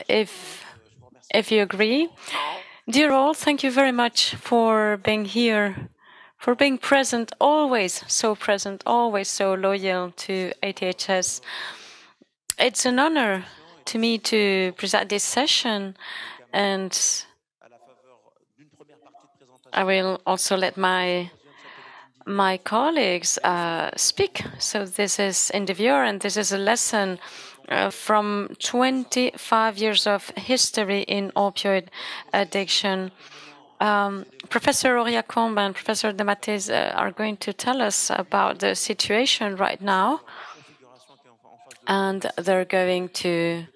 if you agree. Dear all, thank you very much for being here, for being present, always so loyal to ATHS. It's an honor to me to present this session, and I will also let my colleagues speak. So this is Indivior, and this is a lesson from 25 years of history in opioid addiction. Professor AURIACOMBE and Professor DEMATTEIS are going to tell us about the situation right now, and they're going to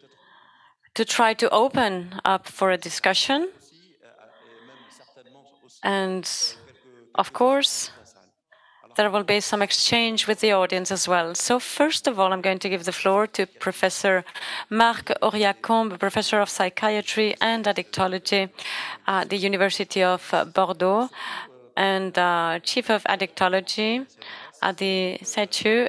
try to open up for a discussion. And of course, there will be some exchange with the audience as well. So first of all, I'm going to give the floor to Professor Marc AURIACOMBE, Professor of Psychiatry and Addictology at the University of Bordeaux and Chief of Addictology at the CHU,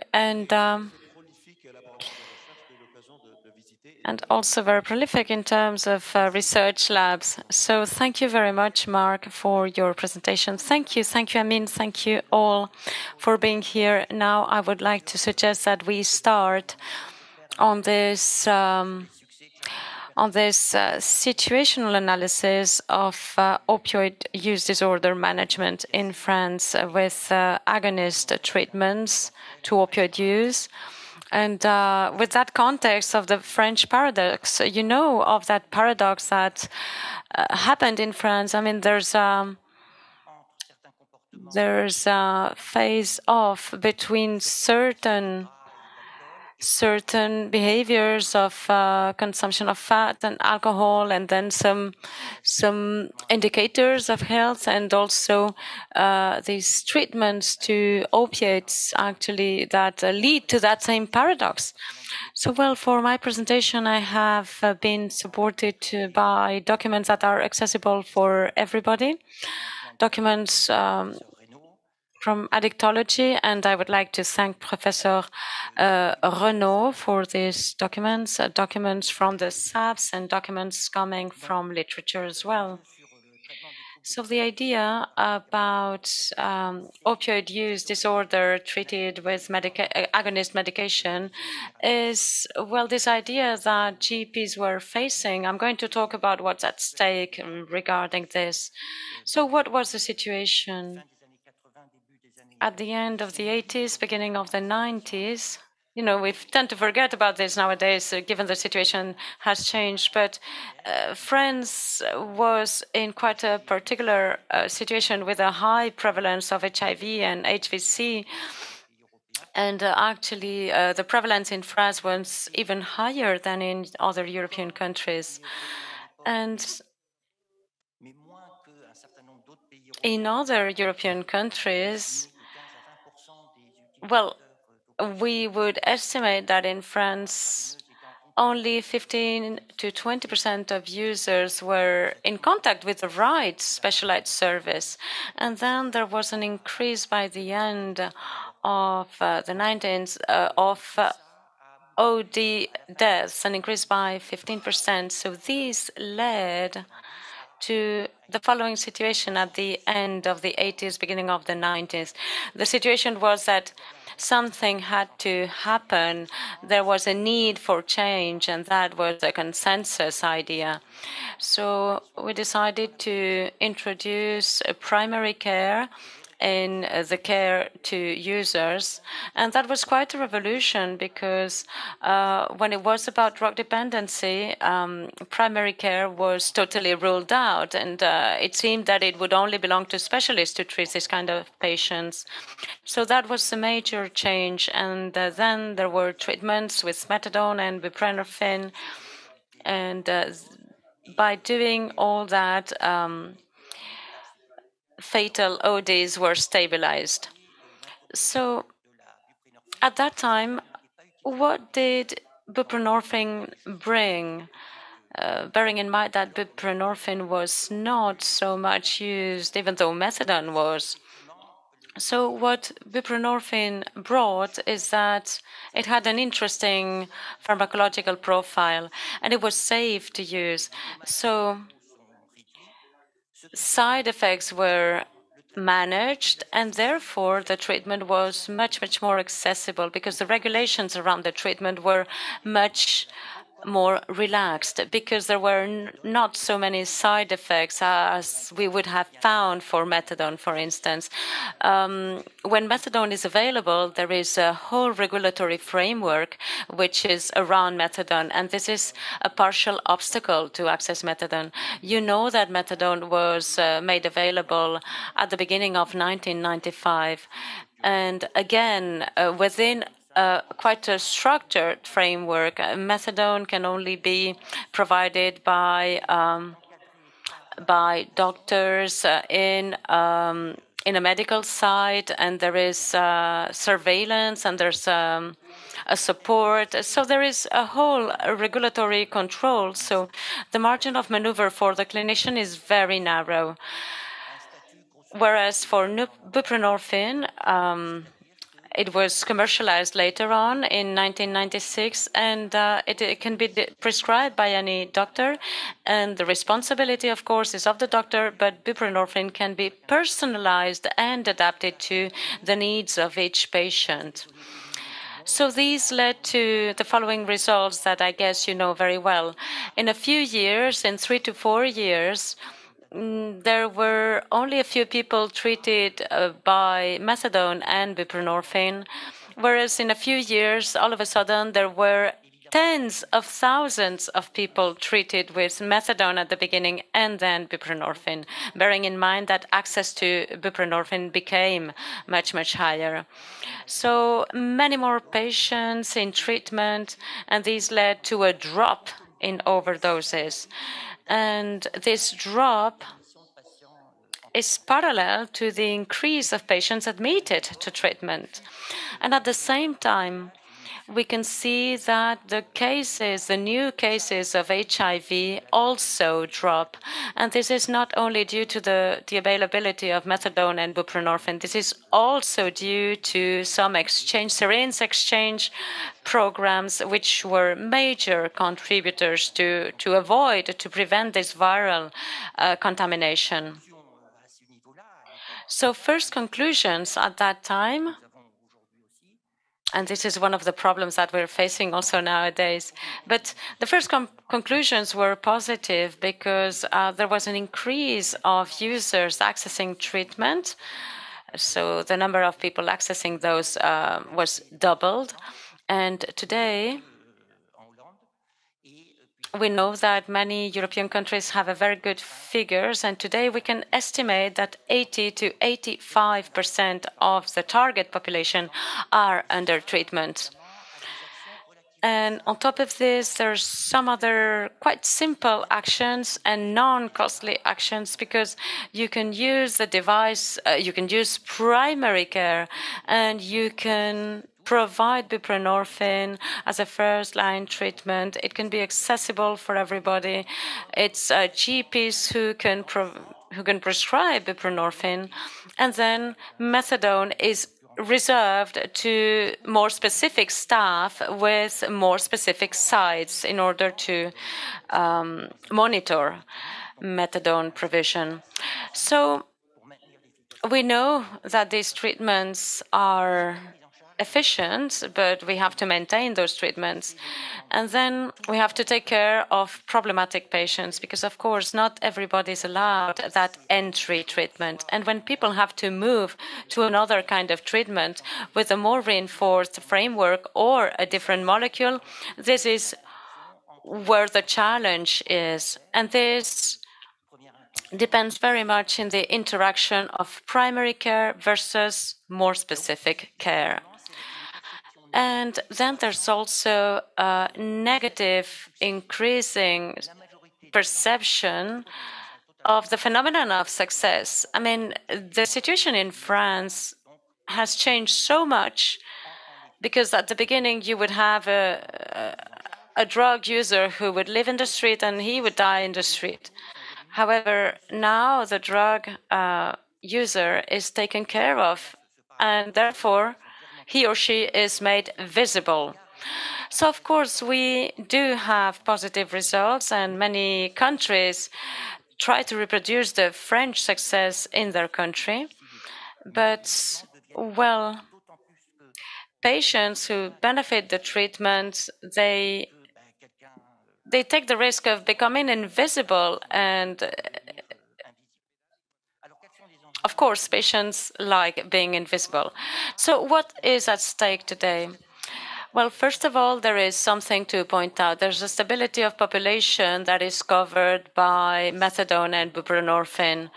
and also very prolific in terms of research labs. So thank you very much, Marc, for your presentation. Thank you, Amine, thank you all for being here. Now I would like to suggest that we start on this situational analysis of opioid use disorder management in France with agonist treatments to opioid use. And with that context of the French paradox, you know of that paradox that happened in France. I mean, there's a phase-off between certain behaviors of consumption of fat and alcohol, and then some indicators of health, and also these treatments to opiates actually that lead to that same paradox. So, well, for my presentation, I have been supported by documents that are accessible for everybody, documents from addictology, and I would like to thank Professor Renaud for these documents, documents from the SAPS and documents coming from literature as well. So the idea about opioid use disorder treated with agonist medication is, well, this idea that GPs were facing. I'm going to talk about what's at stake regarding this. So what was the situation at the end of the 80s, beginning of the 90s? You know, we tend to forget about this nowadays, given the situation has changed. But France was in quite a particular situation with a high prevalence of HIV and HVC. And actually, the prevalence in France was even higher than in other European countries. And in other European countries, well, we would estimate that in France, only 15 to 20% of users were in contact with the right specialized service. And then there was an increase by the end of the 19th of OD deaths, an increase by 15%. So these led to the following situation at the end of the 80s, beginning of the 90s. The situation was that something had to happen. There was a need for change, and that was a consensus idea. So we decided to introduce a primary care in the care to users. And that was quite a revolution because when it was about drug dependency, primary care was totally ruled out. And it seemed that it would only belong to specialists to treat this kind of patients. So that was a major change. And then there were treatments with methadone and buprenorphine. And by doing all that, fatal ODs were stabilized. So at that time, what did buprenorphine bring? Bearing in mind that buprenorphine was not so much used, even though methadone was. So what buprenorphine brought is that it had an interesting pharmacological profile, and it was safe to use. So side effects were managed, and therefore the treatment was much, much more accessible because the regulations around the treatment were much more relaxed because there were not so many side effects as we would have found for methadone, for instance. When methadone is available, there is a whole regulatory framework which is around methadone, and this is a partial obstacle to access methadone. You know that methadone was made available at the beginning of 1995, and again, within quite a structured framework. Methadone can only be provided by doctors in a medical site, and there is surveillance, and there's a support. So there is a whole regulatory control. So the margin of maneuver for the clinician is very narrow. Whereas for buprenorphine, it was commercialized later on in 1996, and it can be prescribed by any doctor. And the responsibility, of course, is of the doctor, but buprenorphine can be personalized and adapted to the needs of each patient. So these led to the following results that I guess you know very well. In a few years, in 3 to 4 years, there were only a few people treated by methadone and buprenorphine, whereas in a few years, all of a sudden, there were tens of thousands of people treated with methadone at the beginning and then buprenorphine, bearing in mind that access to buprenorphine became much, much higher. So many more patients in treatment, and these led to a drop in overdoses. And this drop is parallel to the increase of patients admitted to treatment. And at the same time, we can see that the new cases of HIV also drop. And this is not only due to the availability of methadone and buprenorphine, this is also due to some syringe exchange programs, which were major contributors to prevent this viral contamination. So first conclusions at that time, and this is one of the problems that we're facing also nowadays. But the first conclusions were positive because there was an increase of users accessing treatment. So the number of people accessing those was doubled. And today, we know that many European countries have a very good figures, and today we can estimate that 80 to 85% of the target population are under treatment. And on top of this, there's some other quite simple actions and non-costly actions, because you can use the device, you can use primary care, and you can provide buprenorphine as a first-line treatment. It can be accessible for everybody. It's GPs who can prescribe buprenorphine, and then methadone is reserved to more specific staff with more specific sites in order to monitor methadone provision. So we know that these treatments are efficient, but we have to maintain those treatments. And then we have to take care of problematic patients because, of course, not everybody is allowed that entry treatment. And when people have to move to another kind of treatment with a more reinforced framework or a different molecule, this is where the challenge is. And this depends very much in the interaction of primary care versus more specific care. And then there's also a negative increasing perception of the phenomenon of success. I mean, the situation in France has changed so much because at the beginning you would have a drug user who would live in the street and he would die in the street. However, now the drug user is taken care of and therefore he or she is made visible. So, of course, we do have positive results, and many countries try to reproduce the French success in their country. But, well, patients who benefit the treatment, they take the risk of becoming invisible, and of course, patients like being invisible. So what is at stake today? Well, first of all, there is something to point out. There's a stability of population that is covered by methadone and buprenorphine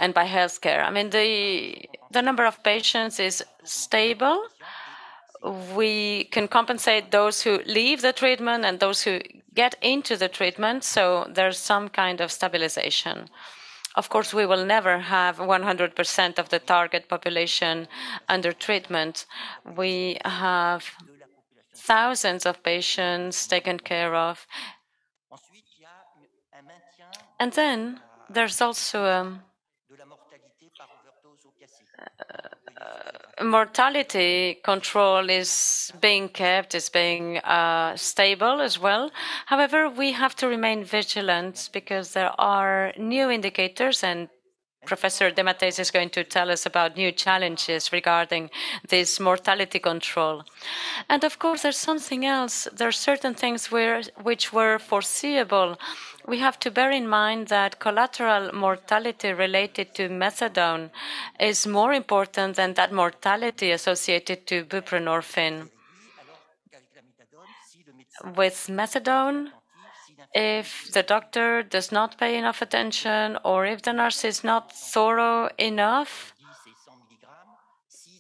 and by healthcare. I mean, the number of patients is stable. We can compensate those who leave the treatment and those who get into the treatment, so there's some kind of stabilization. Of course, we will never have 100% of the target population under treatment. We have thousands of patients taken care of. And then there's also mortality control is being kept, is being stable as well. However, we have to remain vigilant because there are new indicators, and Professor DEMATTEIS is going to tell us about new challenges regarding this mortality control. And of course, there's something else. There are certain things which were foreseeable. We have to bear in mind that collateral mortality related to methadone is more important than that mortality associated to buprenorphine. With methadone, if the doctor does not pay enough attention, or if the nurse is not thorough enough,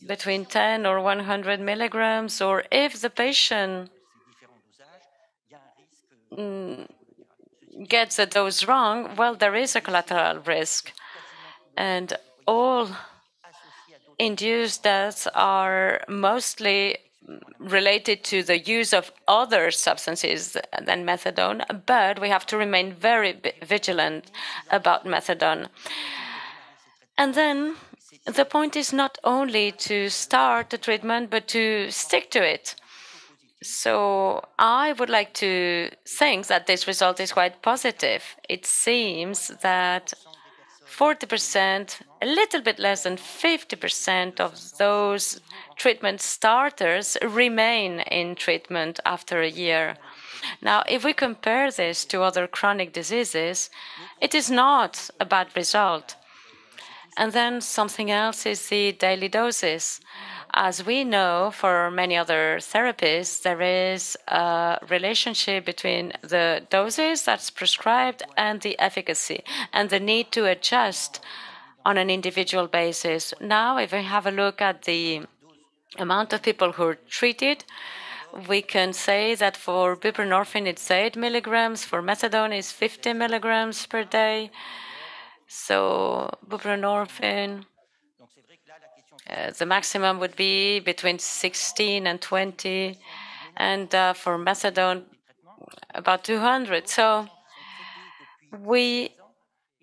between 10 or 100 milligrams, or if the patient gets the dose wrong, well, there is a collateral risk. And all induced deaths are mostly related to the use of other substances than methadone, but we have to remain very vigilant about methadone. And then the point is not only to start the treatment, but to stick to it. So I would like to think that this result is quite positive. It seems that 40%, a little bit less than 50% of those treatment starters remain in treatment after a year. Now, if we compare this to other chronic diseases, it is not a bad result. And then something else is the daily doses. As we know, for many other therapies, there is a relationship between the doses that's prescribed and the efficacy, and the need to adjust on an individual basis. Now, if we have a look at the amount of people who are treated, we can say that for buprenorphine, it's 8 milligrams, for methadone, it's 50 milligrams per day. So buprenorphine, the maximum would be between 16 and 20, and for methadone, about 200. So we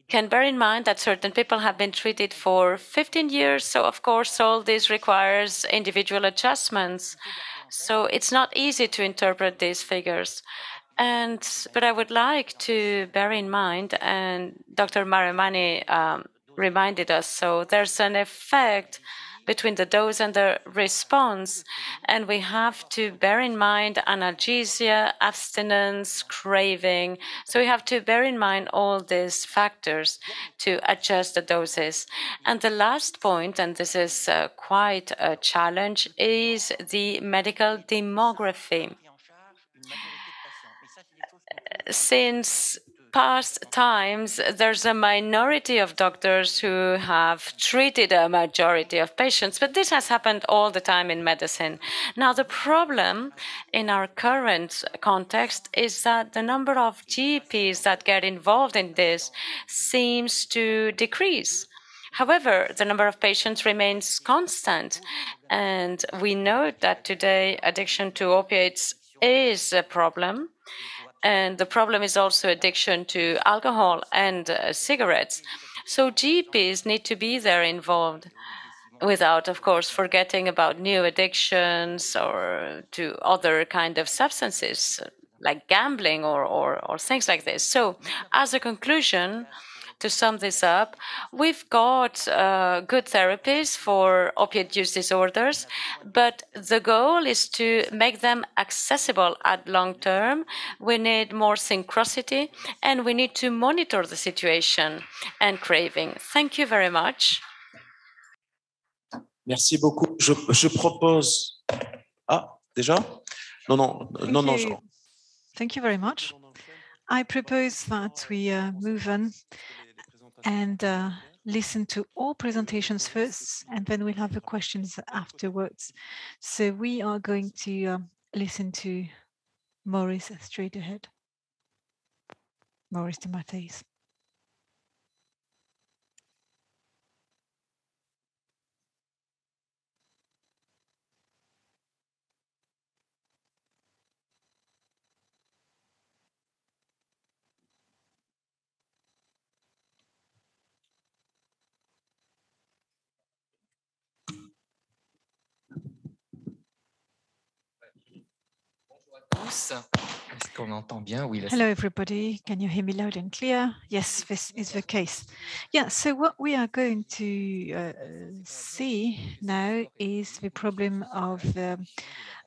can bear in mind that certain people have been treated for 15 years. So, of course, all this requires individual adjustments. So it's not easy to interpret these figures. But I would like to bear in mind, and Dr. Mariamani reminded us, so there's an effect between the dose and the response, and we have to bear in mind analgesia, abstinence, craving. So we have to bear in mind all these factors to adjust the doses. And the last point, and this is quite a challenge, is the medical demography. Since past times, there's a minority of doctors who have treated a majority of patients, but this has happened all the time in medicine. Now, the problem in our current context is that the number of GPs that get involved in this seems to decrease. However, the number of patients remains constant, and we know that today addiction to opioids is a problem. And the problem is also addiction to alcohol and cigarettes. So GPs need to be there involved. without, of course, forgetting about new addictions or to other kind of substances like gambling or things like this. So as a conclusion, to sum this up, we've got good therapies for opioid use disorders, but the goal is to make them accessible at long term. We need more synchronicity, and we need to monitor the situation and craving. Thank you very much. Merci beaucoup. Je propose... Ah, déjà? Non. Thank you very much. I propose that we move on and listen to all presentations first, and then we'll have the questions afterwards. So we are going to listen to Maurice straight ahead. Maurice DEMATTEIS. Hello, everybody. Can you hear me loud and clear? Yes, this is the case. Yeah, so what we are going to see now is the problem of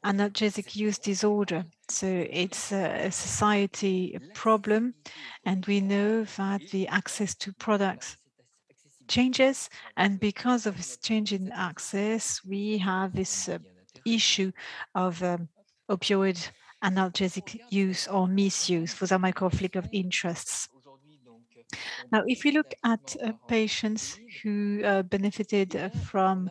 analgesic use disorder. So it's a society problem, and we know that the access to products changes, and because of this change in access, we have this issue of opioid analgesic use or misuse. Those are my conflict of interests. Now, if we look at patients who benefited from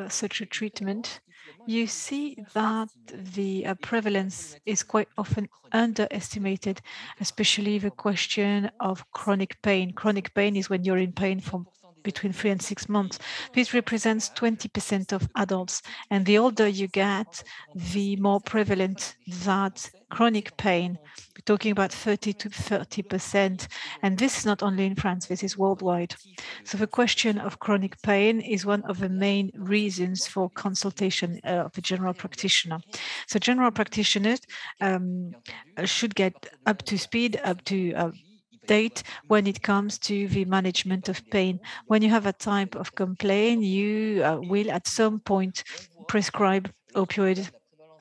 such a treatment, you see that the prevalence is quite often underestimated, especially the question of chronic pain. Chronic pain is when you're in pain for between 3 and 6 months. This represents 20% of adults. And the older you get, the more prevalent that chronic pain. We're talking about 30 to 30%. And this is not only in France, this is worldwide. So the question of chronic pain is one of the main reasons for consultation of a general practitioner. So general practitioners should get up to speed, up to date when it comes to the management of pain. When you have a type of complaint, you will at some point prescribe opioid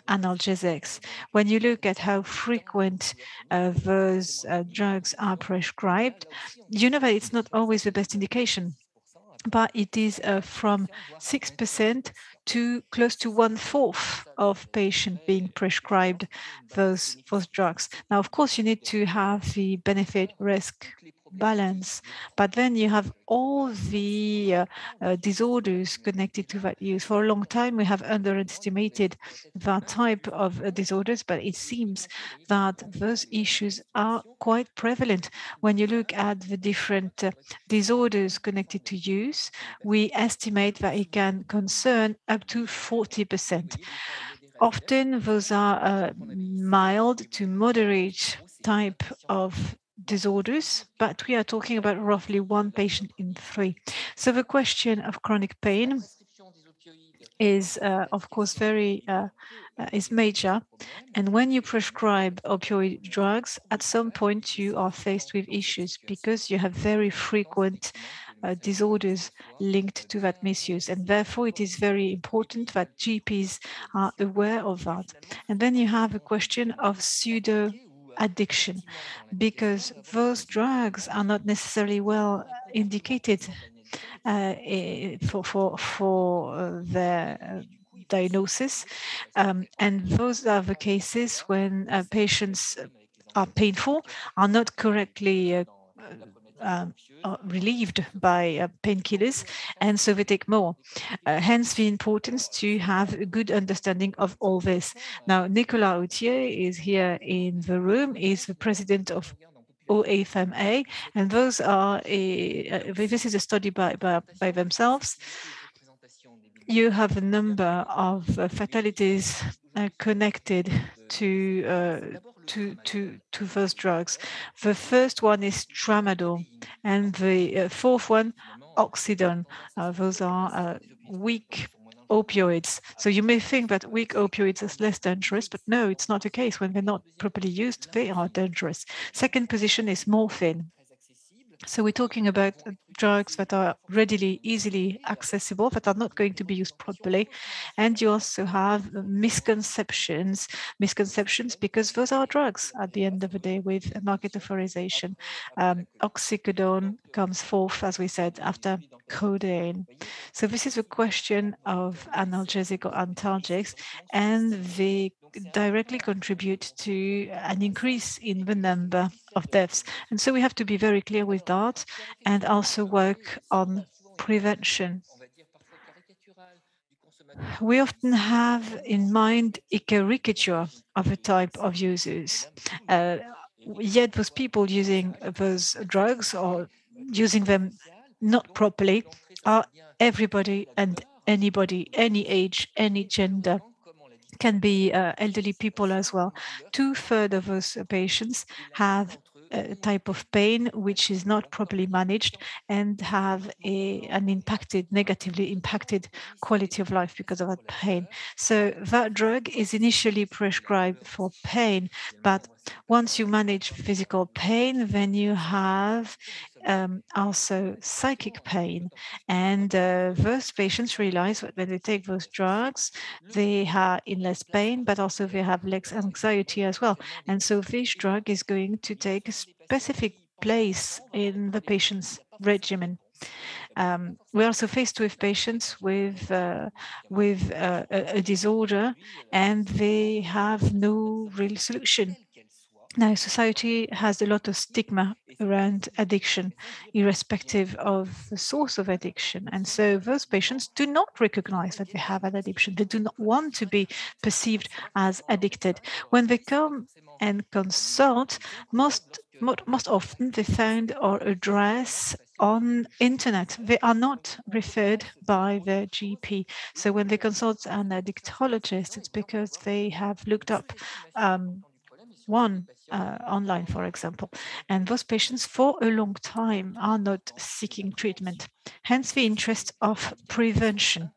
analgesics. When you look at how frequent those drugs are prescribed, you know that it's not always the best indication, but it is from 6% to close to 1/4 of patients being prescribed those drugs. Now, of course, you need to have the benefit-risk balance, but then you have all the disorders connected to that use. For a long time, we have underestimated that type of disorders, but it seems that those issues are quite prevalent. When you look at the different disorders connected to use, we estimate that it can concern up to 40%. Often those are mild to moderate type of disorders, but we are talking about roughly 1 patient in 3. So the question of chronic pain is, of course, very is major. And when you prescribe opioid drugs, at some point you are faced with issues because you have very frequent disorders linked to that misuse. And therefore, it is very important that GPs are aware of that. And then you have a question of pseudo addiction, because those drugs are not necessarily well indicated for their diagnosis. And those are the cases when patients are painful, are not correctly relieved by painkillers, and so they take more. Hence the importance to have a good understanding of all this. Now, Nicolas Autier is here in the room, is the president of OFMA, and those are this is a study by themselves. You have a number of fatalities connected to those drugs. The first one is tramadol, and the fourth one, oxidone. Those are weak opioids. So you may think that weak opioids is less dangerous, but no, it's not the case. When they're not properly used, they are dangerous. Second position is morphine. So we're talking about drugs that are readily, easily accessible, that are not going to be used properly. And you also have misconceptions because those are drugs at the end of the day with market authorization. Oxycodone comes fourth, as we said, after codeine. So this is a question of analgesic or antalgics, and they directly contribute to an increase in the number of deaths. And so we have to be very clear with that and also work on prevention. We often have in mind a caricature of a type of users. Yet those people using those drugs or using them not properly are everybody and anybody, any age, any gender. Can be elderly people as well. 2/3 of those patients have a type of pain which is not properly managed and have an negatively impacted quality of life because of that pain. So that drug is initially prescribed for pain, but once you manage physical pain, then you have also psychic pain. And those patients realize that when they take those drugs, they are in less pain, but also they have less anxiety as well. And so this drug is going to take a specific place in the patient's regimen. We're also faced with patients with a disorder, and they have no real solution. Now, society has a lot of stigma around addiction, irrespective of the source of addiction. And so those patients do not recognize that they have an addiction. They do not want to be perceived as addicted. When they come and consult, most often they find our address on internet. They are not referred by their GP. So when they consult an addictologist, it's because they have looked up one online, for example. And those patients for a long time are not seeking treatment. Hence the interest of prevention.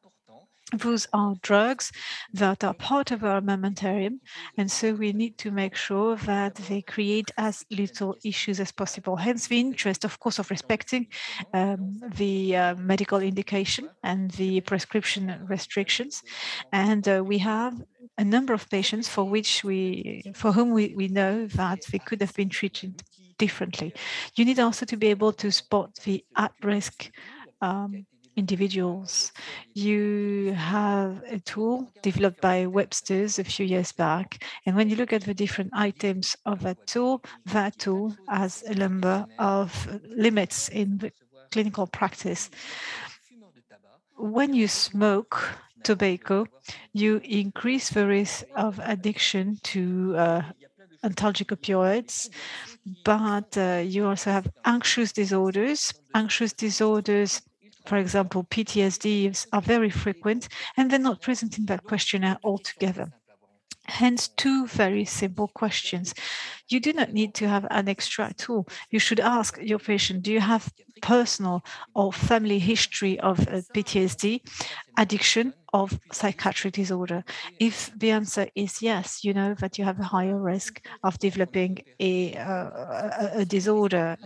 Those are drugs that are part of our armamentarium, and so we need to make sure that they create as little issues as possible. Hence the interest, of course, of respecting the medical indication and the prescription restrictions. And we have a number of patients for whom we know that they could have been treated differently. You need also to be able to spot the at-risk individuals. You have a tool developed by Webster's a few years back. And when you look at the different items of that tool has a number of limits in the clinical practice. When you smoke tobacco, you increase the risk of addiction to antalgic opioids, but you also have anxious disorders. Anxious disorders, for example, PTSD, are very frequent, and they're not present in that questionnaire altogether. Hence, two very simple questions. You do not need to have an extra tool. You should ask your patient, do you have personal or family history of PTSD, addiction, or psychiatric disorder? If the answer is yes, you know that you have a higher risk of developing a disorder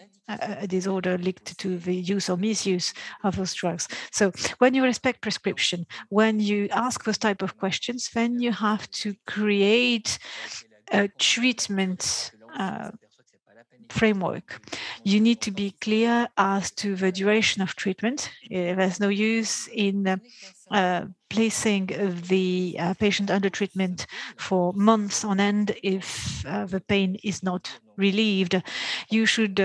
linked to the use or misuse of those drugs. So when you respect prescription, when you ask those type of questions, then you have to create a treatment framework. You need to be clear as to the duration of treatment. There's no use in placing the patient under treatment for months on end if the pain is not relieved. You should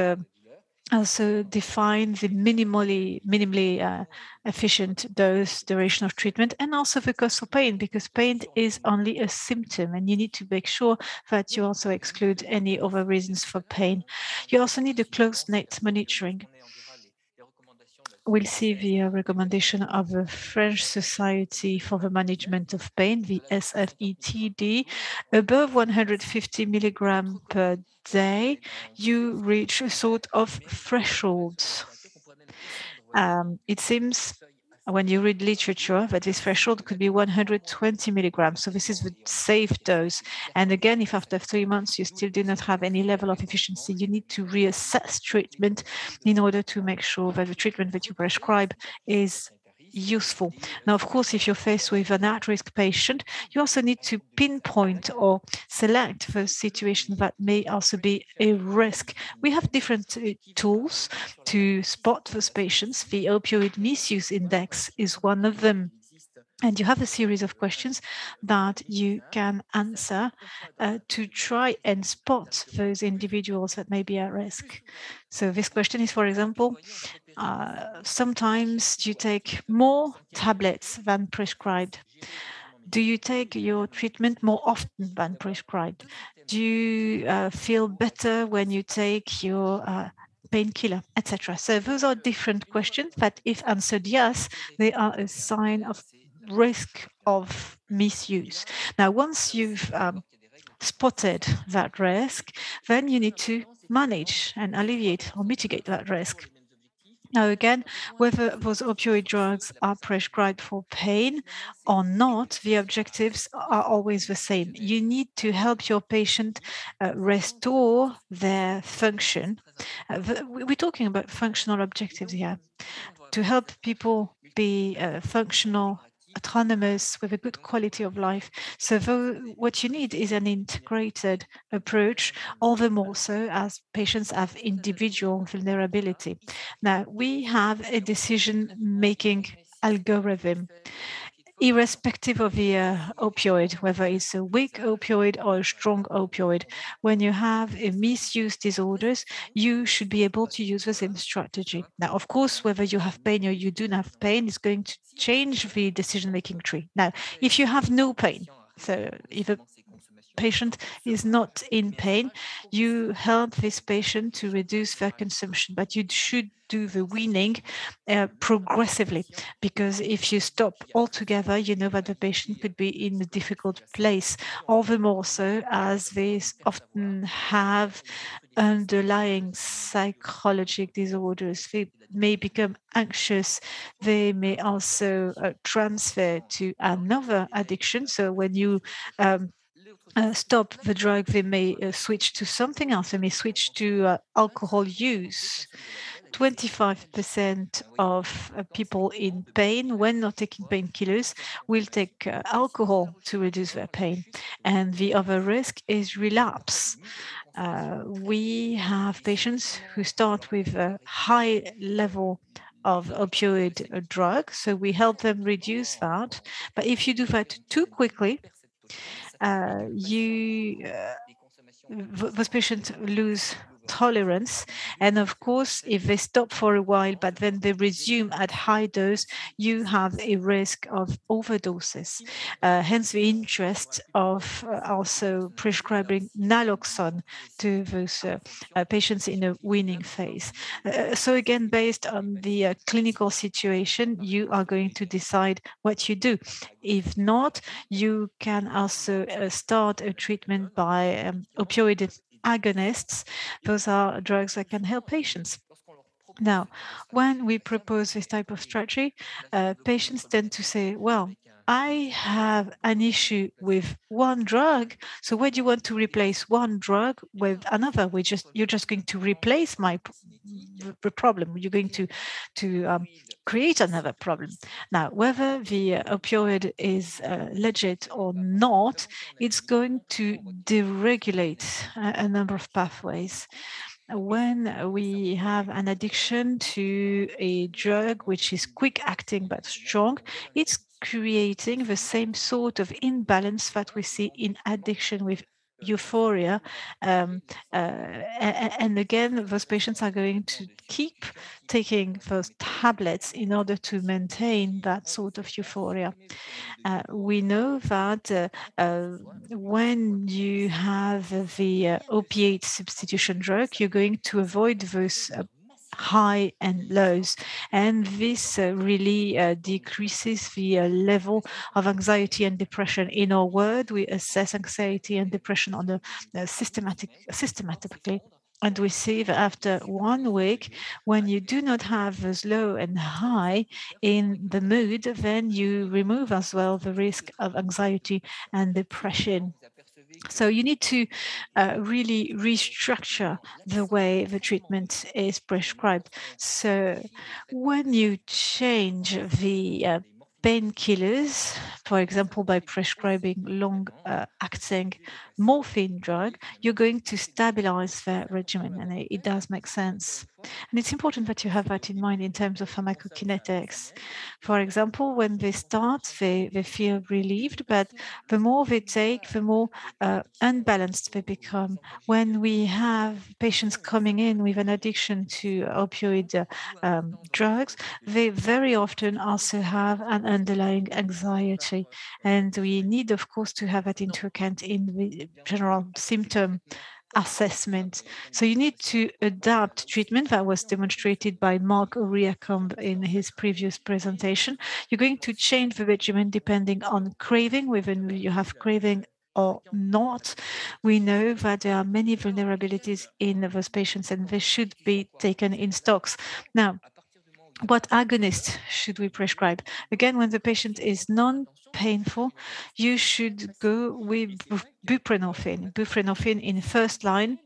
also define the minimally efficient dose, duration of treatment, and also the cause for pain, because pain is only a symptom, and you need to make sure that you also exclude any other reasons for pain. You also need a close-knit monitoring. We'll see the recommendation of the French Society for the Management of Pain, the SFETD. Above 150 milligrams per day, you reach a sort of threshold. It seems when you read literature that this threshold could be 120 milligrams. So this is the safe dose. And again, if after 3 months you still do not have any level of efficiency, you need to reassess treatment in order to make sure that the treatment that you prescribe is useful. Now, of course, if you're faced with an at-risk patient, you also need to pinpoint or select the situation that may also be a risk. We have different tools to spot those patients. The opioid misuse index is one of them. And you have a series of questions that you can answer to try and spot those individuals that may be at risk. So this question is, for example, sometimes you take more tablets than prescribed. Do you take your treatment more often than prescribed? Do you feel better when you take your painkiller, etc.? So those are different questions that, if answered yes, they are a sign of risk of misuse. Now, once you've spotted that risk, then you need to manage and alleviate or mitigate that risk. Now, again, whether those opioid drugs are prescribed for pain or not, the objectives are always the same. You need to help your patient restore their function. We're talking about functional objectives here. To help people be functional, autonomous, with a good quality of life. So what you need is an integrated approach, all the more so as patients have individual vulnerability. Now, we have a decision-making algorithm, irrespective of the opioid, whether it's a weak opioid or a strong opioid. When you have a misuse disorders, you should be able to use the same strategy. Now, of course, whether you have pain or you don't have pain is going to change the decision-making tree. Now, if you have no pain, so if a patient is not in pain, you help this patient to reduce their consumption, but you should do the weaning progressively, because if you stop altogether, you know that the patient could be in a difficult place, all the more so as they often have underlying psychological disorders. They may become anxious. They may also transfer to another addiction. So when you stop the drug, they may switch to something else. They may switch to alcohol use. 25% of people in pain, when not taking painkillers, will take alcohol to reduce their pain. And the other risk is relapse. We have patients who start with a high level of opioid drug, so we help them reduce that. But if you do that too quickly, those patients lose tolerance. And of course, if they stop for a while, but then they resume at high dose, you have a risk of overdoses. Hence the interest of also prescribing naloxone to those patients in a weaning phase. So again, based on the clinical situation, you are going to decide what you do. If not, you can also start a treatment by opioid agonists. Those are drugs that can help patients. Now, when we propose this type of strategy, patients tend to say, well, I have an issue with one drug, so why do you want to replace one drug with another? You're just going to replace the problem. You're going to create another problem. Now, whether the opioid is legit or not, it's going to deregulate a number of pathways. When we have an addiction to a drug which is quick acting but strong, it's creating the same sort of imbalance that we see in addiction with euphoria. And again, those patients are going to keep taking those tablets in order to maintain that sort of euphoria. We know that when you have the opiate substitution drug, you're going to avoid those high and lows. And this really decreases the level of anxiety and depression. In our word, we assess anxiety and depression on a systematically. And we see that after 1 week, when you do not have as low and high in the mood, then you remove as well the risk of anxiety and depression. So you need to really restructure the way the treatment is prescribed. So when you change the painkillers, for example, by prescribing long-acting morphine drug, you're going to stabilize the regimen, and it does make sense. And it's important that you have that in mind in terms of pharmacokinetics. For example, when they start, they feel relieved, but the more they take, the more unbalanced they become. When we have patients coming in with an addiction to opioid drugs, they very often also have an underlying anxiety. And we need, of course, to have that into account in the general symptom assessment. So you need to adapt treatment. That was demonstrated by Marc AURIACOMBE in his previous presentation. You're going to change the regimen depending on craving, whether you have craving or not. We know that there are many vulnerabilities in those patients and they should be taken in stocks. Now, what agonist should we prescribe? Again, when the patient is non-painful, you should go with buprenorphine. Buprenorphine in first line,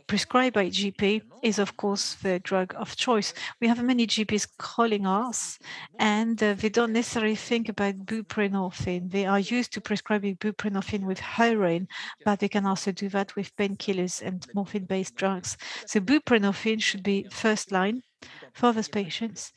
prescribed by GP, is of course the drug of choice. We have many GPs calling us and they don't necessarily think about buprenorphine. They are used to prescribing buprenorphine with heroin, but they can also do that with painkillers and morphine-based drugs. So buprenorphine should be first line for those patients,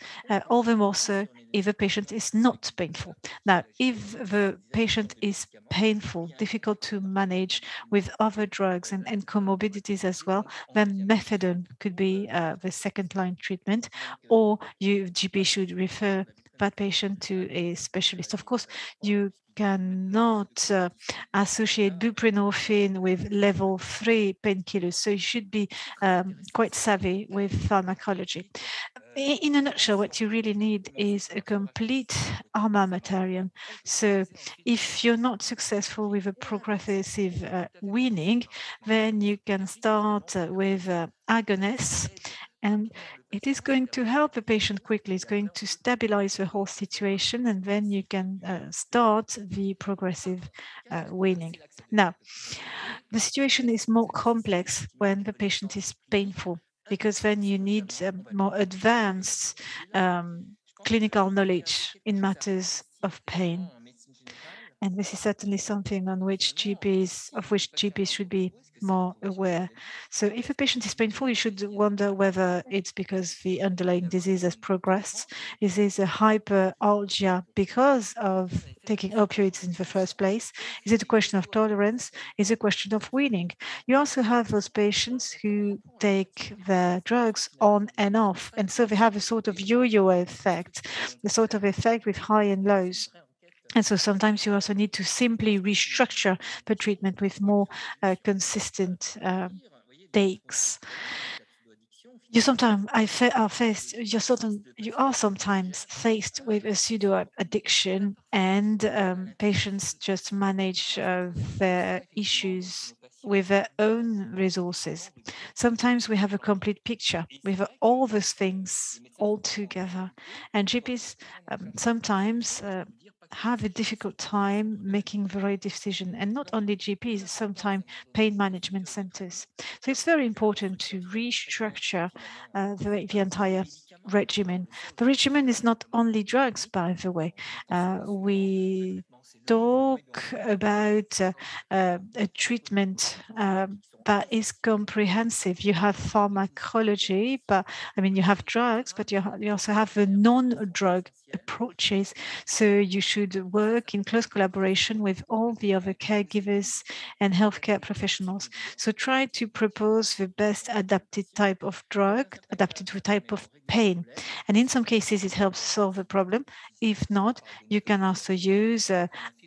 all the more so if the patient is not painful. Now, if the patient is painful, difficult to manage with other drugs and comorbidities as well, then methadone could be the second line treatment, or GP should refer that patient to a specialist. Of course, you cannot associate buprenorphine with level 3 painkillers, so you should be quite savvy with pharmacology. In a nutshell, what you really need is a complete armamentarium. So if you're not successful with a progressive weaning, then you can start with agonists, and it is going to help the patient quickly. It's going to stabilize the whole situation, and then you can start the progressive weaning. Now, the situation is more complex when the patient is painful, because then you need more advanced clinical knowledge in matters of pain. And this is certainly something on which GPs should be more aware. So if a patient is painful, you should wonder whether it's because the underlying disease has progressed. Is this a hyperalgia because of taking opioids in the first place? Is it a question of tolerance? Is it a question of weaning? You also have those patients who take their drugs on and off. And so they have a sort of yo-yo effect, a sort of effect with high and lows. And so sometimes you also need to simply restructure the treatment with more consistent takes. You are sometimes faced with a pseudo addiction, and patients just manage their issues with their own resources. Sometimes we have a complete picture with all those things all together, and GPs sometimes have a difficult time making the right decision, and not only GPs, sometimes pain management centers. So it's very important to restructure the entire regimen. The regimen is not only drugs, by the way. We talk about a treatment that is comprehensive. You have pharmacology, but I mean, you have drugs, but you also have the non-drug approaches. So you should work in close collaboration with all the other caregivers and healthcare professionals. So try to propose the best adapted type of drug, adapted to a type of pain. And in some cases, it helps solve the problem. If not, you can also use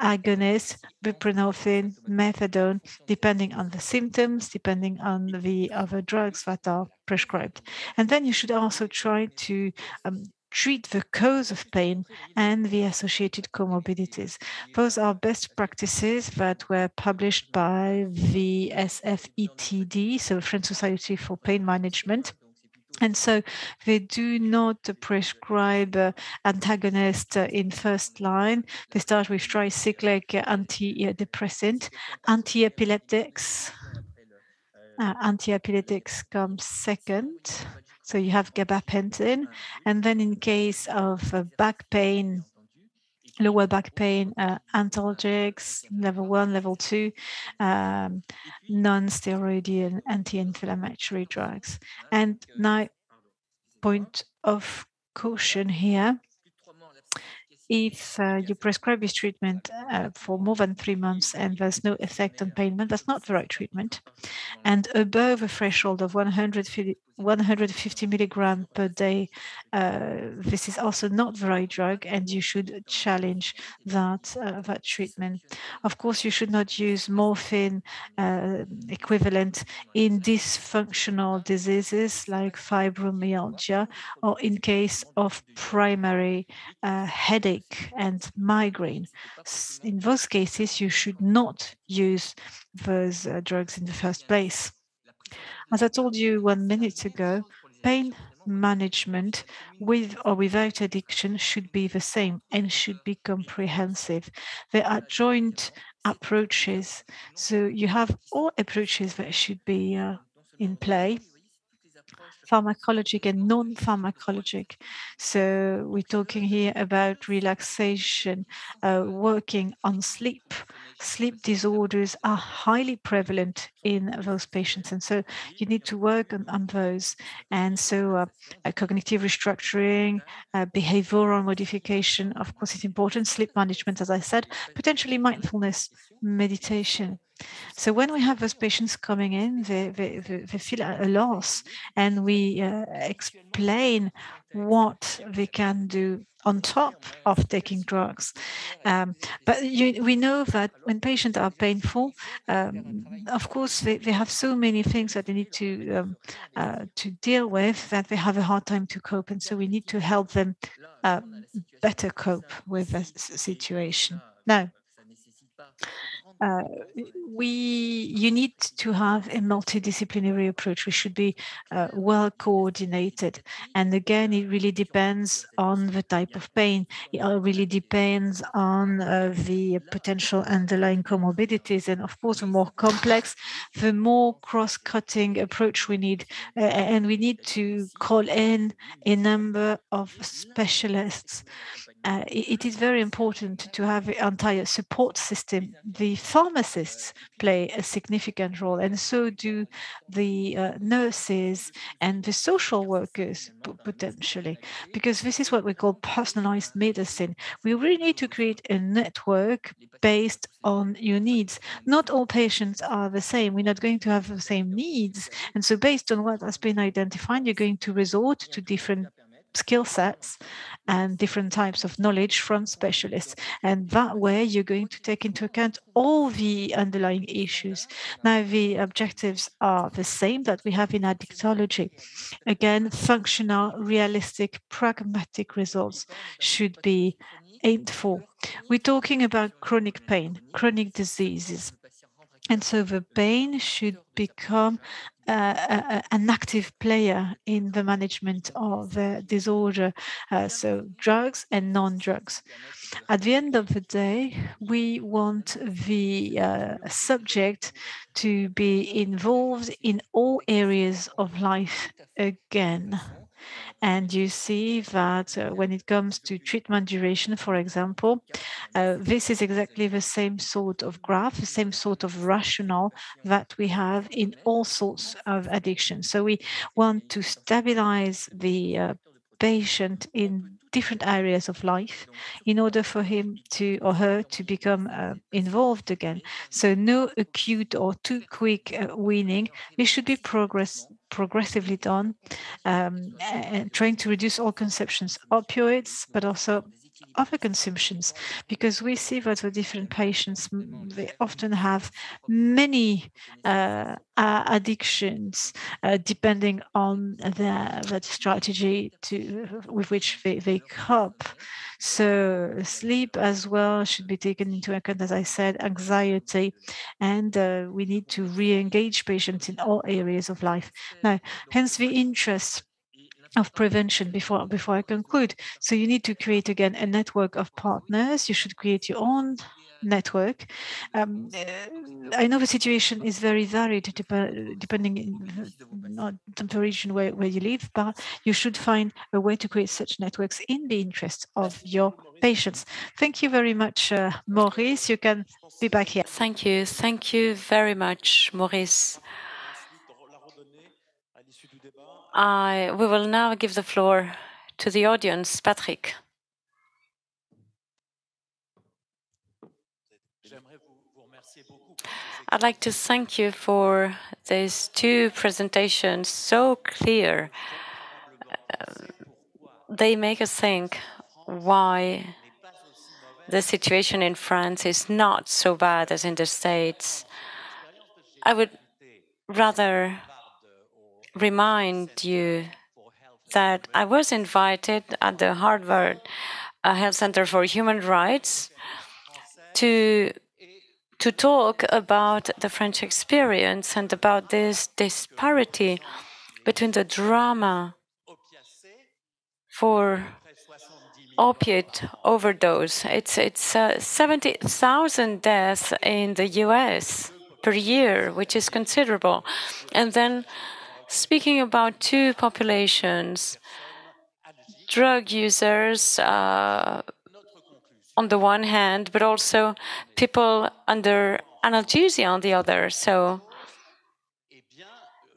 agonists, buprenorphine, methadone, depending on the symptoms, depending on the other drugs that are prescribed. And then you should also try to treat the cause of pain and the associated comorbidities. Those are best practices that were published by the SFETD, so French Society for Pain Management. And so they do not prescribe antagonists in first line. They start with tricyclic antidepressant, antiepileptics. Antiepileptics comes second. So you have gabapentin. And then in case of back pain, lower back pain, analgesics, level 1, level 2, non-steroidal anti-inflammatory drugs. And now, point of caution here. If you prescribe this treatment for more than 3 months and there's no effect on pain, that's not the right treatment. And above a threshold of 150 milligram per day, this is also not the right drug, and you should challenge that treatment. Of course, you should not use morphine equivalent in dysfunctional diseases like fibromyalgia, or in case of primary headache and migraine. In those cases, you should not use those drugs in the first place. As I told you 1 minute ago, pain management with or without addiction should be the same and should be comprehensive. There are joint approaches, so you have all approaches that should be in play, pharmacologic and non-pharmacologic. So we're talking here about relaxation, working on sleep. Sleep disorders are highly prevalent in those patients, and so you need to work on those. And so cognitive restructuring, behavioral modification, of course, is important. Sleep management, as I said, potentially mindfulness, meditation. So when we have those patients coming in, they feel a loss, and we explain what they can do on top of taking drugs. But we know that when patients are painful, of course, they have so many things that they need to deal with that they have a hard time to cope. And so we need to help them better cope with the situation. Now, you need to have a multidisciplinary approach. We should be well coordinated. And again, it really depends on the type of pain. It really depends on the potential underlying comorbidities. And of course, the more complex, the more cross-cutting approach we need. And we need to call in a number of specialists. It is very important to have an entire support system. The pharmacists play a significant role, and so do the nurses and the social workers potentially, because this is what we call personalized medicine. We really need to create a network based on your needs. Not all patients are the same. We're not going to have the same needs. And so based on what has been identified, you're going to resort to different skill sets and different types of knowledge from specialists. And that way, you're going to take into account all the underlying issues. Now, the objectives are the same that we have in addictology. Again, functional, realistic, pragmatic results should be aimed for. We're talking about chronic pain, chronic diseases. And so the pain should become an active player in the management of the disorder, so drugs and non-drugs. At the end of the day, we want the subject to be involved in all areas of life again. And you see that when it comes to treatment duration, for example, this is exactly the same sort of graph, the same sort of rationale that we have in all sorts of addictions. So we want to stabilize the patient in different areas of life in order for him to or her to become involved again. So no acute or too quick weaning. This should be progressively done, and trying to reduce all consumptions, opioids, but also overconsumptions, because we see that the different patients, they often have many addictions depending on the strategy with which they cope. So sleep as well should be taken into account, as I said, anxiety, and we need to re-engage patients in all areas of life. Now, hence the interest of prevention before I conclude. So you need to create again a network of partners. You should create your own network. I know the situation is very varied depending on the region where you live, but you should find a way to create such networks in the interest of your patients. Thank you very much, Maurice. You can be back here. Thank you. Thank you very much, Maurice. We will now give the floor to the audience. Patrick. I'd like to thank you for these two presentations, so clear. They make us think why the situation in France is not so bad as in the States. I would rather remind you that I was invited at the Harvard Health Center for Human Rights to talk about the French experience and about this disparity between the drama for opiate overdose. It's 70,000 deaths in the US per year, which is considerable. And then speaking about two populations, drug users on the one hand, but also people under analgesia on the other. So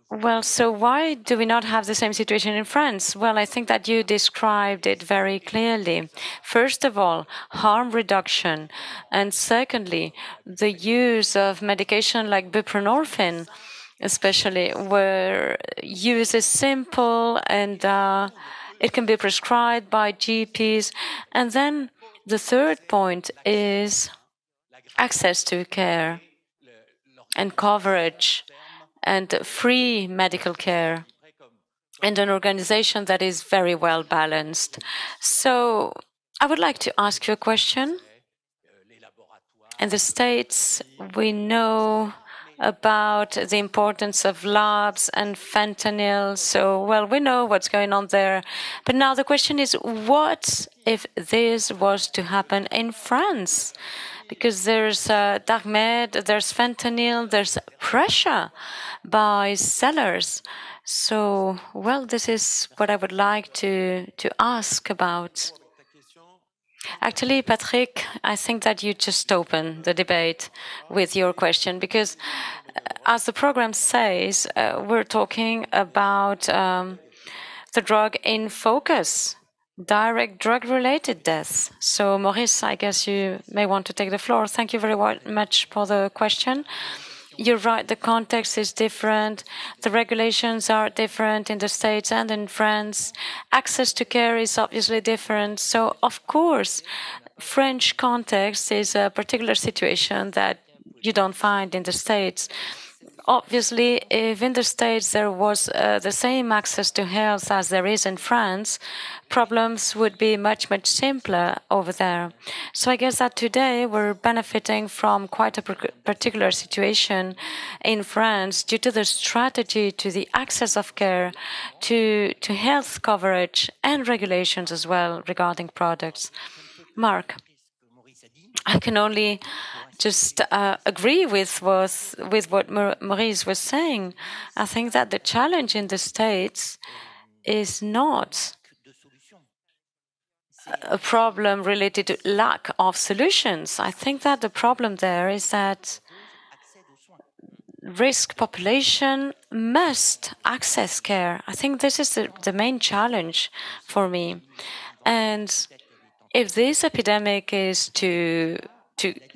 why do we not have the same situation in France? Well, I think that you described it very clearly. First of all, harm reduction. And secondly, the use of medication like buprenorphine, especially where use is simple and it can be prescribed by GPs. And then the third point is access to care and coverage and free medical care, and an organization that is very well balanced. So I would like to ask you a question. In the States, we know about the importance of labs and fentanyl. So, we know what's going on there. But now the question is, what if this was to happen in France? Because there's dark med, there's fentanyl, there's pressure by sellers. So, this is what I would like to ask about. Actually, Patrick, I think that you just opened the debate with your question, because as the program says, we're talking about the drug in focus, direct drug-related deaths. So, Maurice, I guess you may want to take the floor. Thank you very much for the question. You're right, the context is different. The regulations are different in the States and in France. Access to care is obviously different. So, of course, French context is a particular situation that you don't find in the States. Obviously, if in the States there was the same access to health as there is in France, problems would be much, much simpler over there. So I guess that today we're benefiting from quite a particular situation in France due to the strategy to the access of care, to health coverage and regulations as well regarding products. Marc, I can only just agree with what Maurice was saying. I think that the challenge in the States is not a problem related to lack of solutions. I think that the problem there is that risk population must access care. I think this is the main challenge for me. And if this epidemic is to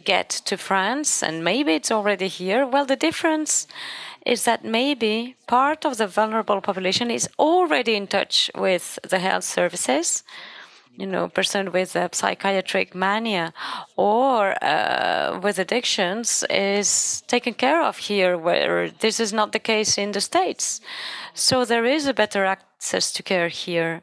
get to France, and maybe it's already here, the difference is that maybe part of the vulnerable population is already in touch with the health services, person with a psychiatric mania or with addictions is taken care of here, where this is not the case in the States. So there is a better access to care here.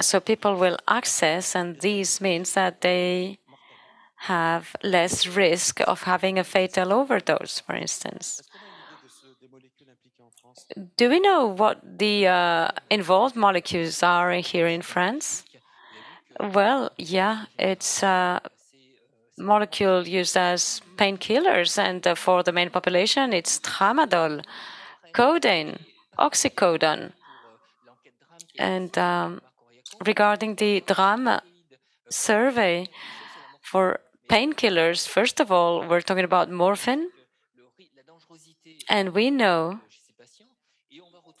So people will access, and this means that they have less risk of having a fatal overdose, for instance. Do we know what the involved molecules are here in France? Well, yeah, it's a molecule used as painkillers, and for the main population, it's tramadol, codeine, oxycodone. And regarding the drama survey for painkillers, first of all, we're talking about morphine, and we know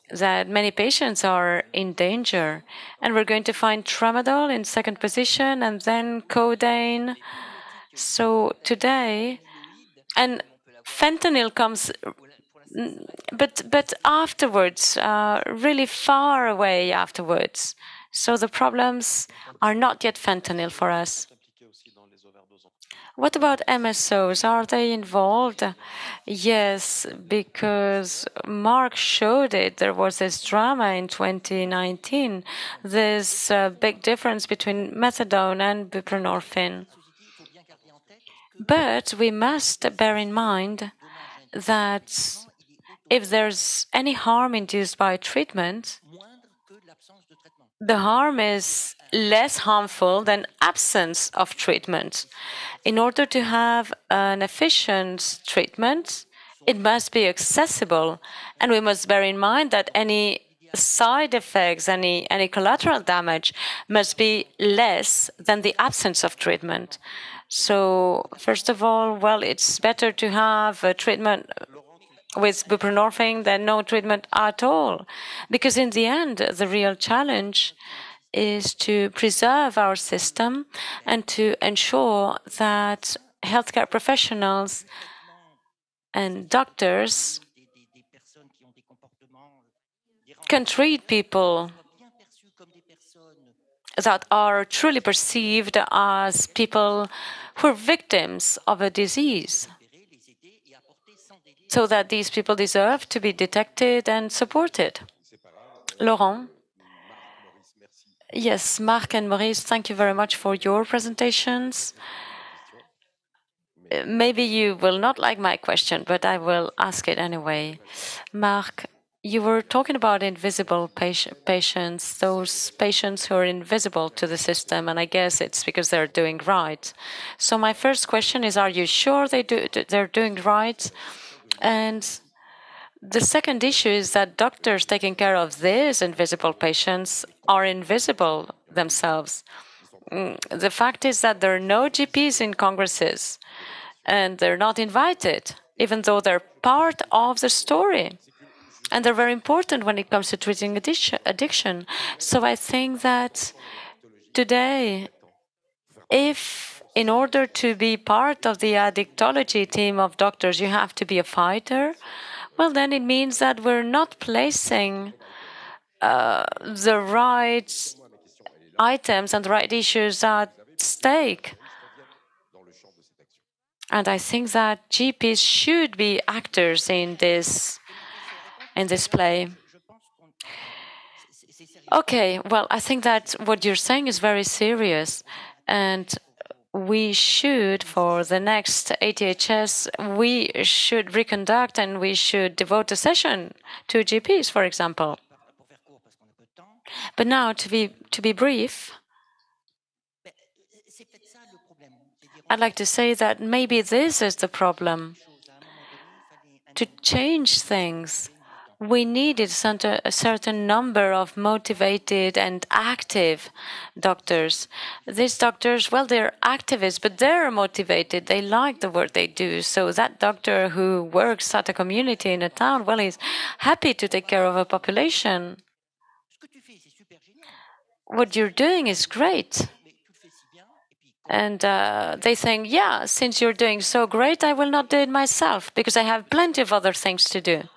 that many patients are in danger, and we're going to find tramadol in second position, and then codeine. So today, and fentanyl comes, but afterwards, really far away afterwards. So the problems are not yet fentanyl for us. What about MSOs? Are they involved? Yes, because Marc showed it. There was this drama in 2019. This big difference between methadone and buprenorphine. But we must bear in mind that if there's any harm induced by treatment, the harm is less harmful than absence of treatment. In order to have an efficient treatment, it must be accessible, and we must bear in mind that any side effects, any collateral damage must be less than the absence of treatment. So, first of all, well, it's better to have a treatment with buprenorphine than no treatment at all, because in the end, the real challenge is to preserve our system and to ensure that healthcare professionals and doctors can treat people that are truly perceived as people who are victims of a disease, so that these people deserve to be detected and supported. Laurent? Yes, Marc and Maurice, thank you very much for your presentations. Maybe you will not like my question, but I will ask it anyway. Marc, you were talking about invisible patients, those patients who are invisible to the system, and I guess it's because they're doing right. So my first question is, are you sure they're doing right? And the second issue is that doctors taking care of these invisible patients are invisible themselves. The fact is that there are no GPs in congresses, and they're not invited, even though they're part of the story. And they're very important when it comes to treating addiction. So I think that today, if in order to be part of the addictology team of doctors, you have to be a fighter, well, then it means that we're not placing the right items and the right issues at stake. And I think that GPs should be actors in this play. Okay, well, I think that what you're saying is very serious, and we should, for the next ATHS, we should reconduct and we should devote a session to GPs, for example. But now, to be brief, I'd like to say that maybe this is the problem. To change things, we needed a certain number of motivated and active doctors. These doctors, well, they're activists, but they're motivated. They like the work they do. So that doctor who works at a community in a town, well, he's happy to take care of a population. What you're doing is great. And they think, yeah, since you're doing so great, I will not do it myself because I have plenty of other things to do.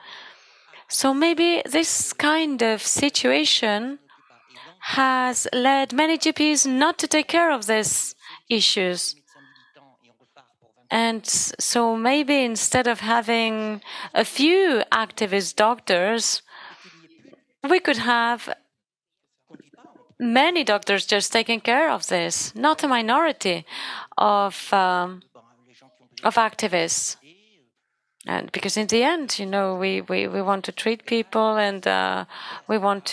So maybe this kind of situation has led many GPs not to take care of these issues. And so maybe instead of having a few activist doctors, we could have many doctors just taking care of this, not a minority of activists. And because in the end, you know, we want to treat people, and we want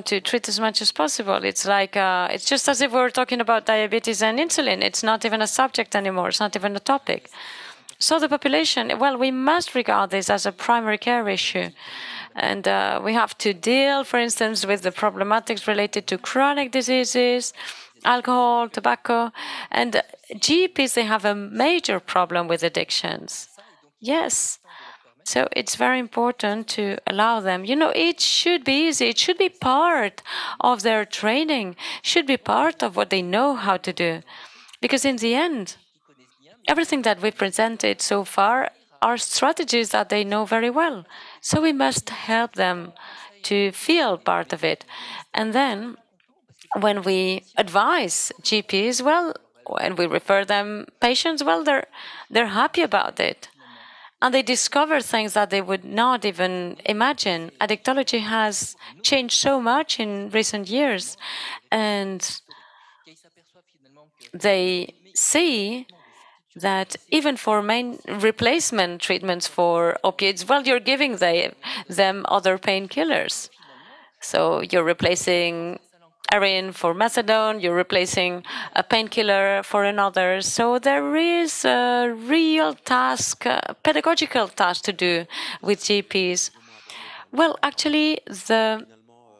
to treat as much as possible. It's like it's just as if we were talking about diabetes and insulin. It's not even a subject anymore. It's not even a topic. So the population, well, we must regard this as a primary care issue. And we have to deal, for instance, with the problematics related to chronic diseases, alcohol, tobacco. And GPs, they have a major problem with addictions. Yes. So it's very important to allow them. You know, it should be easy. It should be part of their training, should be part of what they know how to do. Because in the end, everything that we presented so far are strategies that they know very well. So we must help them to feel part of it. And then when we advise GPs, well, when we refer them patients, well, they're happy about it. And they discover things that they would not even imagine. Addictology has changed so much in recent years. And they see that even for main replacement treatments for opioids, well, you're giving them other painkillers. So you're replacing heroin for methadone, you're replacing a painkiller for another. So there is a real task, a pedagogical task to do with GPs. Well, actually, the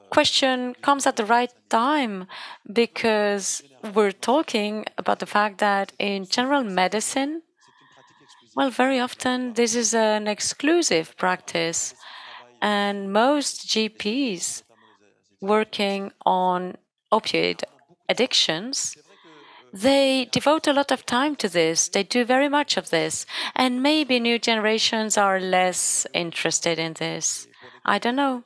question comes at the right time, because we're talking about the fact that in general medicine, well, very often this is an exclusive practice, and most GPs working on opioid addictions, they devote a lot of time to this. They do very much of this. And maybe new generations are less interested in this. I don't know.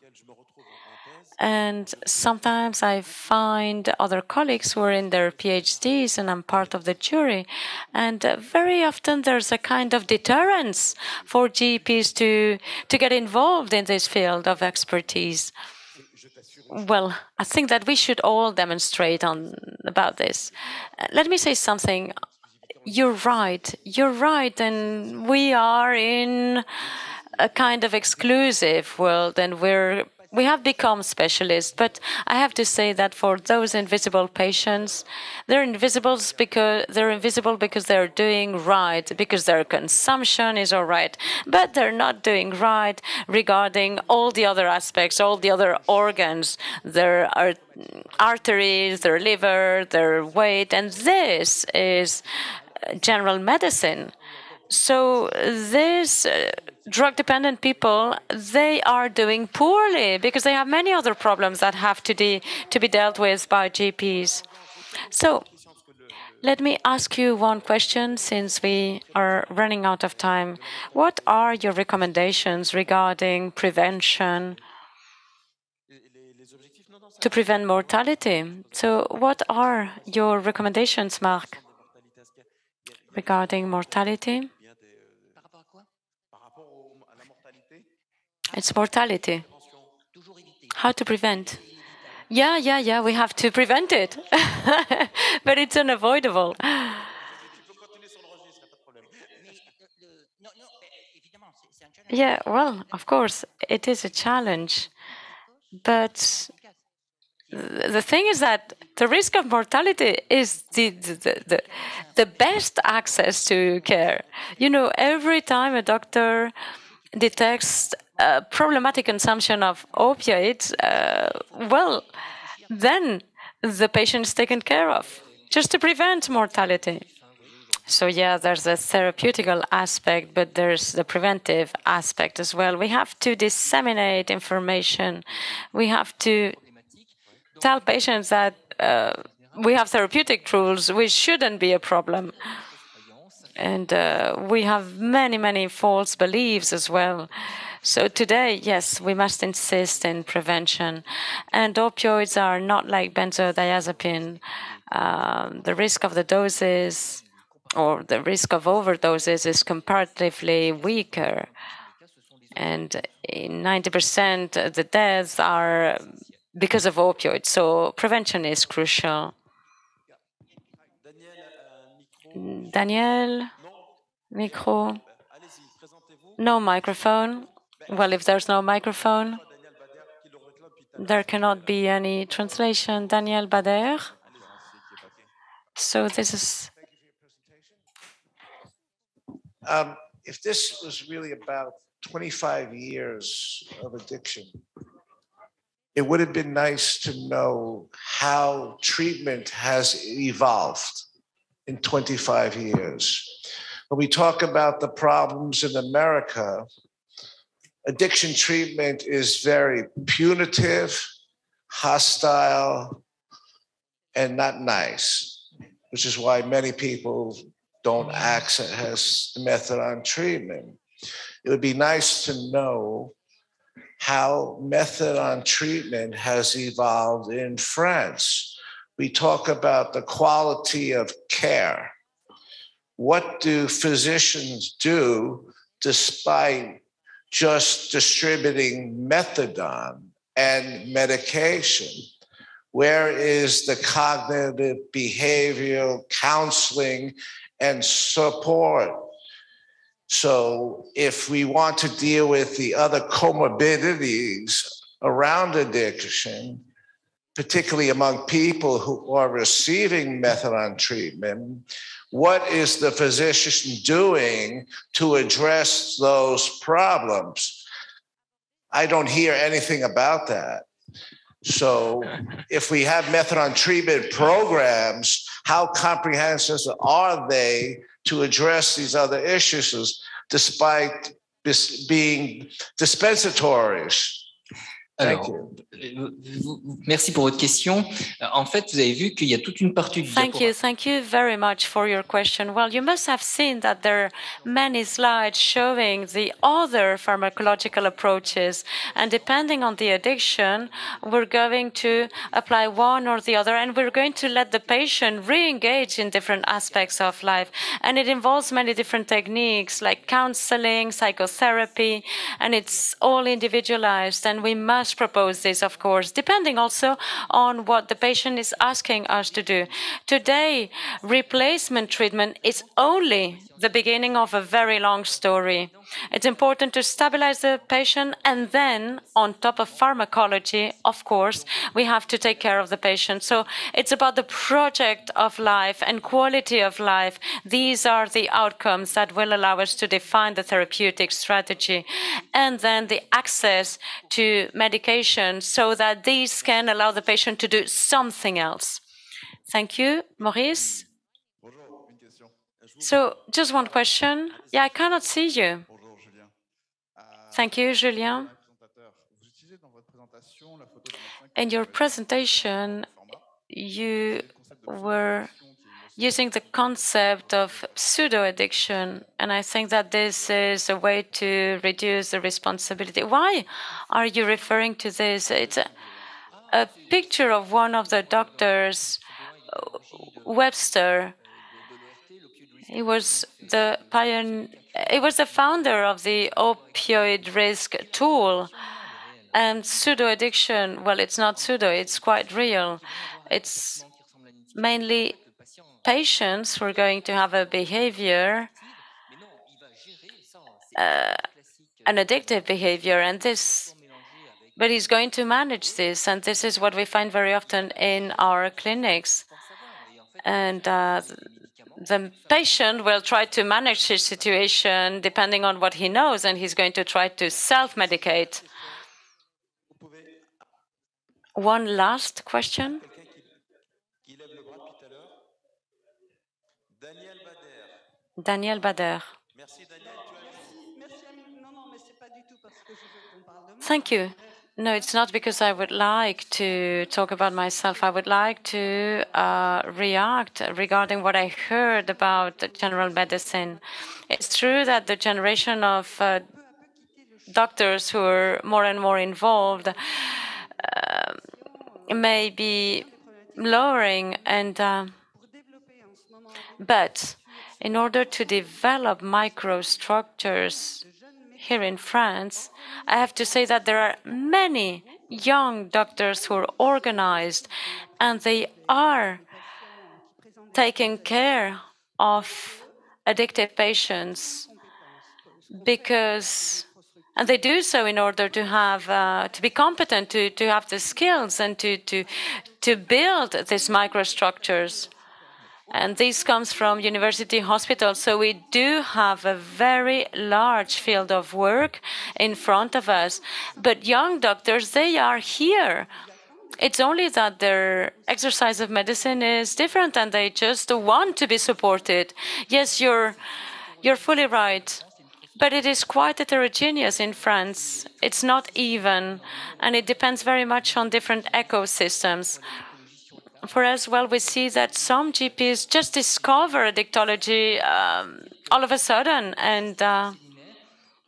And sometimes I find other colleagues who are in their PhDs, and I'm part of the jury. And very often there's a kind of deterrence for GPs to get involved in this field of expertise. Well, I think that we should all demonstrate about this. Let me say something. You're right. You're right. And we are in a kind of exclusive world, and we have become specialists. But I have to say that for those invisible patients, they're invisible because they're doing right, because their consumption is all right, but they're not doing right regarding all the other aspects, all the other organs, their arteries, their liver, their weight, and this is general medicine. So these drug-dependent people, they are doing poorly because they have many other problems that have to be dealt with by GPs. So let me ask you one question, since we are running out of time. What are your recommendations regarding prevention to prevent mortality? So what are your recommendations, Marc, regarding mortality? It's mortality. How to prevent? Yeah, we have to prevent it. But it's unavoidable. Yeah, well, of course, it is a challenge. But the thing is that the risk of mortality is the best access to care. You know, every time a doctor detects problematic consumption of opioids, well, then the patient is taken care of, just to prevent mortality. So yeah, there's a therapeutical aspect, but there's the preventive aspect as well. We have to disseminate information. We have to tell patients that we have therapeutic tools, which shouldn't be a problem. And we have many false beliefs as well. So today, yes, we must insist in prevention. And opioids are not like benzodiazepine. The risk of the doses or the risk of overdoses is comparatively weaker. And in 90% the deaths are because of opioids. So prevention is crucial. Daniel, micro. No microphone. Well, if there's no microphone, there cannot be any translation. Daniel Bader. So this is. If this was really about 25 years of addiction, it would have been nice to know how treatment has evolved in 25 years. When we talk about the problems in America, addiction treatment is very punitive, hostile, and not nice, which is why many people don't access the methadone treatment. It would be nice to know how methadone treatment has evolved in France. We talk about the quality of care. What do physicians do despite just distributing methadone and medication? Where is the cognitive behavioral counseling and support? So if we want to deal with the other comorbidities around addiction, particularly among people who are receiving methadone treatment, what is the physician doing to address those problems? I don't hear anything about that. So if we have methadone treatment programs, how comprehensive are they to address these other issues despite being dispensatories? Alors, merci pour votre question. En fait, vous avez vu qu'il y a toute une partie du diaporama. Thank you very much for your question. Well, you must have seen that there are many slides showing the other pharmacological approaches. And depending on the addiction, we're going to apply one or the other, and we're going to let the patient re-engage in different aspects of life. And it involves many different techniques like counseling, psychotherapy, and it's all individualized. And we must propose this, of course, depending also on what the patient is asking us to do. Today, replacement treatment is only the beginning of a very long story. It's important to stabilize the patient, and then, on top of pharmacology, of course, we have to take care of the patient. So it's about the project of life and quality of life. These are the outcomes that will allow us to define the therapeutic strategy. And then the access to medication so that these can allow the patient to do something else. Thank you. Maurice? So just one question. Yeah, I cannot see you. Thank you, Julien. In your presentation, you were using the concept of pseudo-addiction, and I think that this is a way to reduce the responsibility. Why are you referring to this? It's a picture of one of the doctors, Webster. He was the pioneer. He was the founder of the opioid risk tool. And pseudo-addiction, well, it's not pseudo, it's quite real. It's mainly patients who are going to have a behavior, an addictive behavior, and this, but he's going to manage this, and this is what we find very often in our clinics. And the patient will try to manage his situation depending on what he knows, and he's going to try to self-medicate. One last question. Daniel Bader. Thank you. No, it's not because I would like to talk about myself. I would like to react regarding what I heard about general medicine. It's true that the generation of doctors who are more and more involved may be lowering, but in order to develop microstructures here in France, I have to say that there are many young doctors who are organized, and they are taking care of addicted patients and they do so in order to have to be competent, to have the skills and to build these microstructures. And this comes from university hospitals. So we do have a very large field of work in front of us. But young doctors, they are here. It's only that their exercise of medicine is different and they just want to be supported. Yes, you're fully right. But it is quite heterogeneous in France. It's not even, and it depends very much on different ecosystems. For us, well, we see that some GPs just discover addictology all of a sudden, and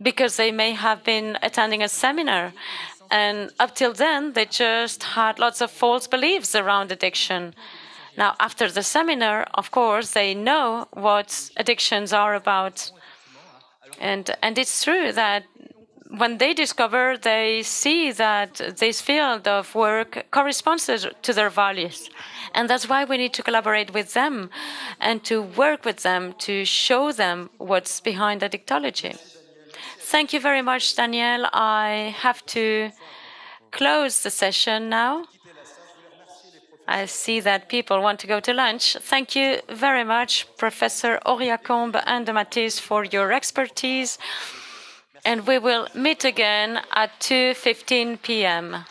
because they may have been attending a seminar. And up till then, they just had lots of false beliefs around addiction. Now, after the seminar, of course, they know what addictions are about. And it's true that when they discover, they see that this field of work corresponds to their values. And that's why we need to collaborate with them and to work with them to show them what's behind addictology. Thank you very much, Daniel. I have to close the session now. I see that people want to go to lunch. Thank you very much, Professor AURIACOMBE and DEMATTEIS, for your expertise. And we will meet again at 2:15 p.m.